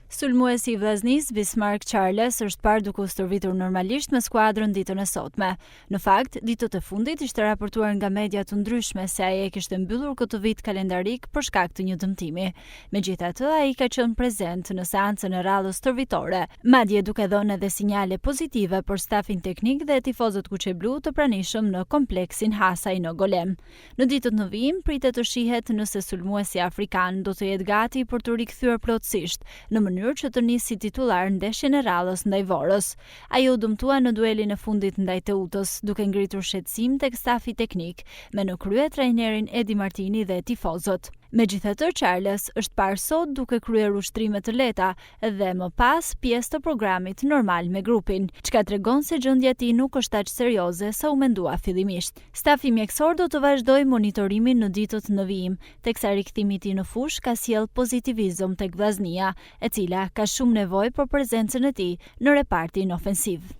Sulmuesi i Vllaznisë Bismarck Charles është parë duke u stërvitur normalisht me skuadrën ditën e sotme. Në fakt, ditët e fundit ishte raportuar nga media të ndryshme se ai e kishte mbyllur këtë vit kalendarik për shkak të një dëmtimi. Megjithatë, ai ka qenë prezent në seancën e radhës stërvitore, madje duke dhënë edhe sinjale pozitive për stafin teknik dhe tifozët kuqeblu të pranishëm në kompleksin Hasaj në Golem. Në ditët në vijim pritet të shihet nëse sulmuesi afrikan do të jetë gati për të rikthyer plotësisht në mënyrë që të nisë si titular ndeshjen e radhës ndaj Vorës. Ai u dëmtua në duelin e fundit ndaj Teutës, duke ngritur shqetësim tek stafi teknik, me në krye trajnerin Edi Martini dhe tifozët. Megjithatë, Charles është parë sot duke kryer ushtrime të lehta dhe më pas pjesë të programit normal me grupin, çka tregon se gjendja e tij nuk është aq serioze sa u mendua fillimisht. Stafi mjekësor do të vazhdojë monitorimin në ditët në vijim, teksa rikthimi i tij në fushë ka sjell pozitivizëm tek Vllaznia, e cila ka shumë nevojë për prezencën e tij në repartin ofensiv.